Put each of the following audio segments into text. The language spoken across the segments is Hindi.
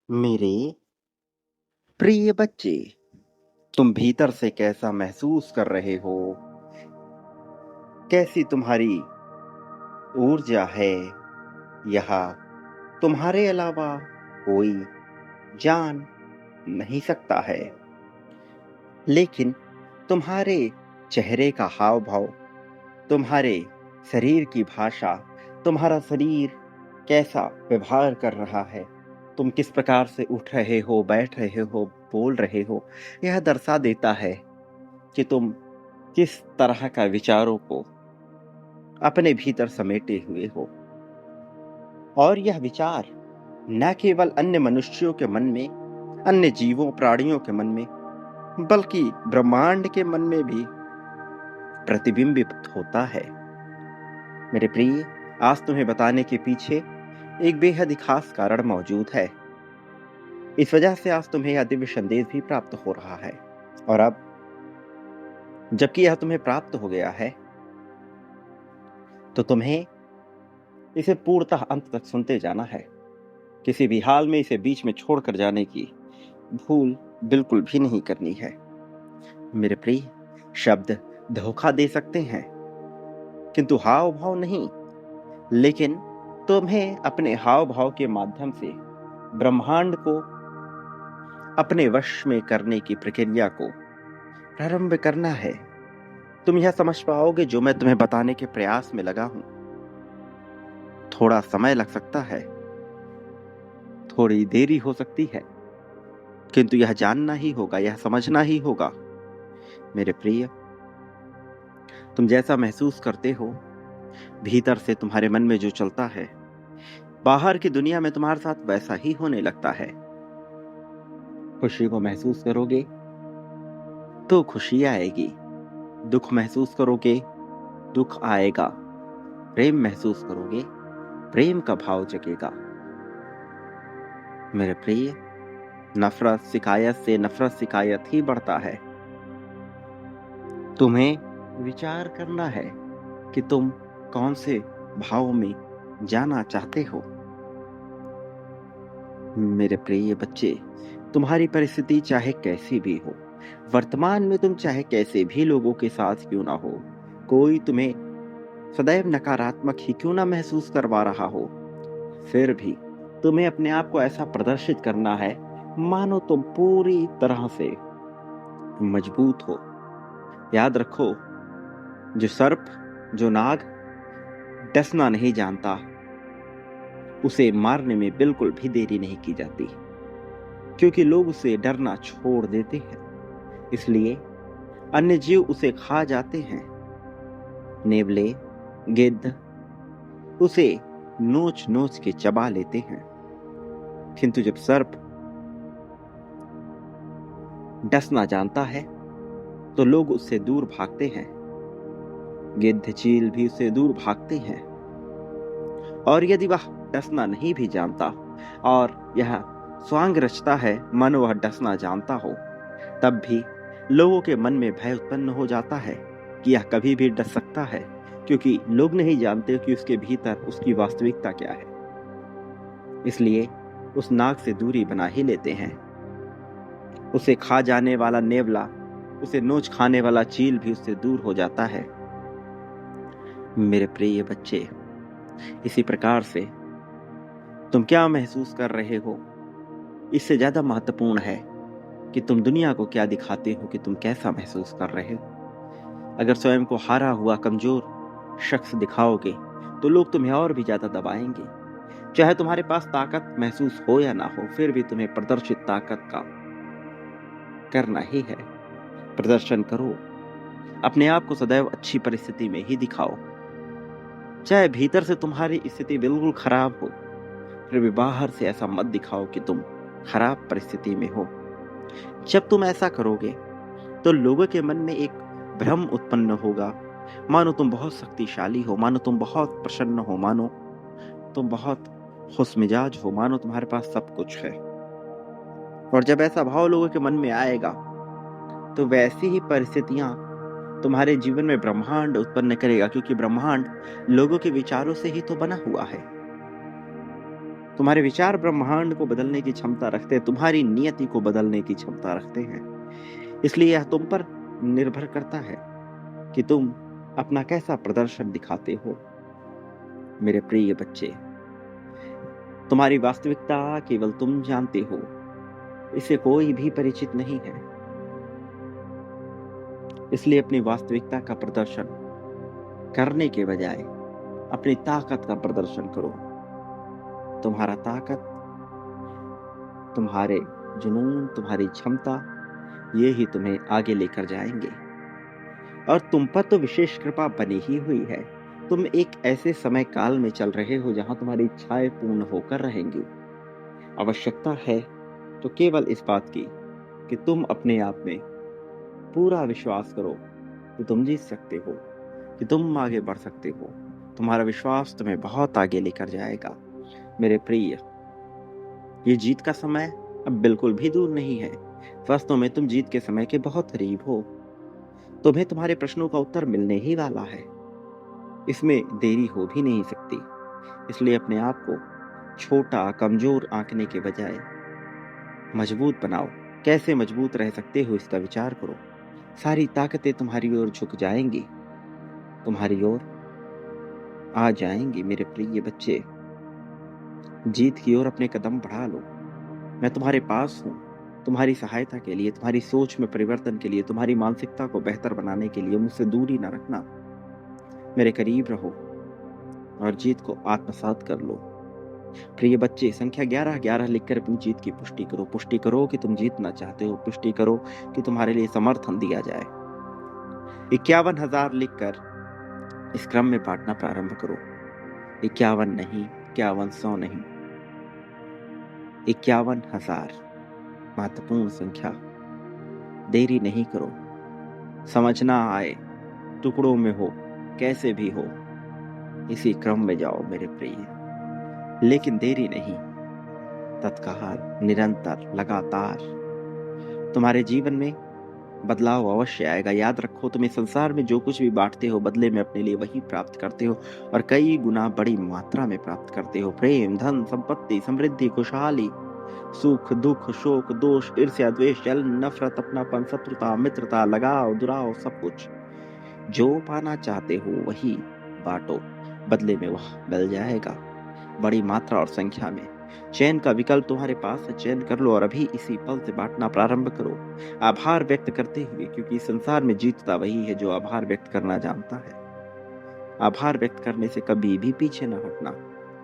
मेरे प्रिय बच्चे, तुम भीतर से कैसा महसूस कर रहे हो? कैसी तुम्हारी ऊर्जा है? यह तुम्हारे अलावा कोई जान नहीं सकता है। लेकिन तुम्हारे चेहरे का हाव भाव, तुम्हारे शरीर की भाषा, तुम्हारा शरीर कैसा व्यवहार कर रहा है, तुम किस प्रकार से उठ रहे हो, बैठ रहे हो, बोल रहे हो, यह दर्शा देता है कि तुम किस तरह का विचारों को अपने भीतर समेटे हुए हो। और यह विचार न केवल अन्य मनुष्यों के मन में, अन्य जीवों प्राणियों के मन में, बल्कि ब्रह्मांड के मन में भी प्रतिबिंबित होता है। मेरे प्रिय, आज तुम्हें बताने के पीछे एक बेहद ही खास कारण मौजूद है। इस वजह से आज तुम्हें यह दिव्य संदेश भी प्राप्त हो रहा है। और अब जबकि यह तुम्हें प्राप्त हो गया है, तो तुम्हें इसे पूर्णतः अंत तक सुनते जाना है। किसी भी हाल में इसे बीच में छोड़कर जाने की भूल बिल्कुल भी नहीं करनी है। मेरे प्रिय, शब्द धोखा दे सकते हैं, किंतु हाव भाव नहीं। लेकिन तुम्हें अपने हाव भाव के माध्यम से ब्रह्मांड को अपने वश में करने की प्रक्रिया को प्रारंभ करना है। तुम यह समझ पाओगे जो मैं तुम्हें बताने के प्रयास में लगा हूं। थोड़ा समय लग सकता है, थोड़ी देरी हो सकती है, किंतु यह जानना ही होगा, यह समझना ही होगा। मेरे प्रिय, तुम जैसा महसूस करते हो भीतर से, तुम्हारे मन में जो चलता है, बाहर की दुनिया में तुम्हारे साथ वैसा ही होने लगता है। खुशी को महसूस करोगे तो खुशी आएगी, दुख महसूस करोगे दुख आएगा, प्रेम महसूस करोगे प्रेम का भाव जगेगा। मेरे प्रिय, नफरत शिकायत से नफरत शिकायत ही बढ़ता है। तुम्हें विचार करना है कि तुम कौन से भाव में जाना चाहते हो। मेरे प्रिय बच्चे, तुम्हारी परिस्थिति चाहे कैसी भी हो, वर्तमान में तुम चाहे कैसे भी लोगों के साथ क्यों ना हो, कोई तुम्हें सदैव नकारात्मक ही क्यों ना महसूस करवा रहा हो, फिर भी तुम्हें अपने आप को ऐसा प्रदर्शित करना है मानो तुम पूरी तरह से मजबूत हो। याद रखो, जो सर्प, जो नाग डसना नहीं जानता, उसे मारने में बिल्कुल भी देरी नहीं की जाती, क्योंकि लोग उसे डरना छोड़ देते हैं। इसलिए अन्य जीव उसे खा जाते हैं। नेवले, गिद्ध उसे नोच नोच के चबा लेते हैं, किंतु जब सर्प डसना जानता है तो लोग उससे दूर भागते हैं। गिद्ध, चील भी उससे दूर भागते हैं। और यदि वह डसना नहीं भी जानता और यह स्वांग रचता है, मन वह डसना जानता हो, तब भी लोगों के मन में भय उत्पन्न हो जाता है कि यह कभी भी डस सकता है, क्योंकि लोग नहीं जानते कि उसके भीतर उसकी वास्तविकता क्या है। इसलिए उस नाग से दूरी बना ही लेते हैं। उसे खा जाने वाला नेवला, उसे नोच खाने वाला चील भी उससे दूर हो जाता है। मेरे प्रिय बच्चे, इसी प्रकार से तुम क्या महसूस कर रहे हो, इससे ज्यादा महत्वपूर्ण है कि तुम दुनिया को क्या दिखाते हो, कि तुम कैसा महसूस कर रहे हो। अगर स्वयं को हारा हुआ कमजोर शख्स दिखाओगे तो लोग तुम्हें और भी ज्यादा दबाएंगे। चाहे तुम्हारे पास ताकत महसूस हो या ना हो, फिर भी तुम्हें प्रदर्शित ताकत का करना ही है। प्रदर्शन करो, अपने आप को सदैव अच्छी परिस्थिति में ही दिखाओ। चाहे भीतर से तुम्हारी स्थिति बिल्कुल खराब हो, फिर भी बाहर से ऐसा मत दिखाओ कि तुम खराब परिस्थिति में हो। जब तुम ऐसा करोगे तो लोगों के मन में एक भ्रम उत्पन्न होगा, मानो तुम बहुत शक्तिशाली हो, मानो तुम बहुत प्रसन्न हो, मानो तुम बहुत खुशमिजाज हो, मानो तुम्हारे पास सब कुछ है। और जब ऐसा भाव लोगों के मन में आएगा तो वैसी ही परिस्थितियां तुम्हारे जीवन में ब्रह्मांड उत्पन्न करेगा, क्योंकि ब्रह्मांड लोगों के विचारों से ही तो बना हुआ है। तुम्हारे विचार ब्रह्मांड को बदलने की क्षमता रखते हैं, तुम्हारी नियति को बदलने की क्षमता रखते हैं। इसलिए यह तुम पर निर्भर करता है कि तुम अपना कैसा प्रदर्शन दिखाते हो। मेरे प्रिय बच्चे, तुम्हारी वास्तविकता केवल तुम जानते हो, इससे कोई भी परिचित नहीं है। इसलिए अपनी वास्तविकता का प्रदर्शन करने के बजाय अपनी ताकत का प्रदर्शन करो। तुम्हारा ताकत, तुम्हारे जुनून, तुम्हारी क्षमता, ये ही तुम्हें आगे लेकर जाएंगे। और तुम पर तो विशेष कृपा बनी ही हुई है। तुम एक ऐसे समय काल में चल रहे हो जहां तुम्हारी इच्छाएं पूर्ण होकर रहेंगी। आवश्यकता है तो केवल इस बात की कि तुम अपने आप में पूरा विश्वास करो कि तुम जीत सकते हो, कि तुम आगे बढ़ सकते हो। तुम्हारा विश्वास तुम्हें बहुत आगे लेकर जाएगा। मेरे प्रिय, ये जीत का समय अब बिल्कुल भी दूर नहीं है। वास्तव में तुम जीत के समय के बहुत करीब हो। तुम्हें तुम्हारे प्रश्नों का उत्तर मिलने ही वाला है। इसमें देरी हो भी नहीं सकती। इसलिए अपने आप को छोटा, कमजोर आंकने के बजाय मजबूत बनाओ। कैसे मजबूत रह सकते हो इसका विचार करो। सारी ताकतें तुम्हारी ओर झुक जाएंगी, तुम्हारी ओर आ जाएंगी। मेरे प्रिय बच्चे, जीत की ओर अपने कदम बढ़ा लो। मैं तुम्हारे पास हूँ, तुम्हारी सहायता के लिए, तुम्हारी सोच में परिवर्तन के लिए, तुम्हारी मानसिकता को बेहतर बनाने के लिए। मुझसे दूरी ना रखना, मेरे करीब रहो और जीत को आत्मसात कर लो। प्रिय बच्चे, संख्या 11-11 लिखकर अपनी जीत की पुष्टि करो। पुष्टि करो कि तुम जीतना चाहते हो। पुष्टि करो कि तुम्हारे लिए समर्थन दिया जाए। 51,000 लिखकर इस क्रम में बांटना प्रारंभ करो। 51 नहीं, 5100 नहीं, 51,000 महत्वपूर्ण संख्या। देरी नहीं करो। समझना आए, टुकड़ों में हो, कैसे भी हो, इसी क्रम में जाओ मेरे प्रिय। लेकिन देरी नहीं, तत्काल, निरंतर, लगातार। तुम्हारे जीवन में बदलाव अवश्य आएगा। याद रखो, तुम इस संसार में जो कुछ भी बांटते हो, बदले में अपने लिए वही प्राप्त करते हो, और कई गुना बड़ी मात्रा में प्राप्त करते हो। प्रेम, धन, संपत्ति, समृद्धि, खुशहाली, सुख, दुख, शोक, दोष, ईर्ष्या, द्वेष, जलन, नफरत, अपनापन, शत्रुता, मित्रता, लगाव, दुराव, सब कुछ जो पाना चाहते हो वही बांटो। बदले में वह मिल जाएगा, बड़ी मात्रा और संख्या में। चयन का विकल्प तुम्हारे पास है, चयन कर लो और अभी इसी पल से बांटना प्रारंभ करो। आभार व्यक्त करते हुए, क्योंकि संसार में जीतता वही है जो आभार व्यक्त करना जानता है। आभार व्यक्त करने से कभी भी पीछे न हटना,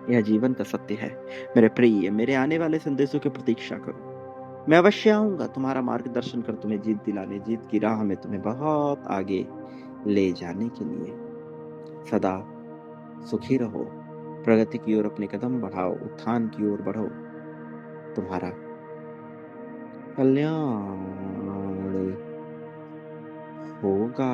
यह जीवन का सत्य है। मेरे प्रिय, मेरे आने वाले संदेशों की प्रतीक्षा करो। मैं अवश्य आऊंगा तुम्हारा मार्गदर्शन कर, तुम्हें जीत दिलाने, जीत की राह में तुम्हें बहुत आगे ले जाने के लिए। सदा सुखी रहो, प्रगति की ओर अपने कदम बढ़ाओ, उत्थान की ओर बढ़ो। तुम्हारा कल्याण होगा।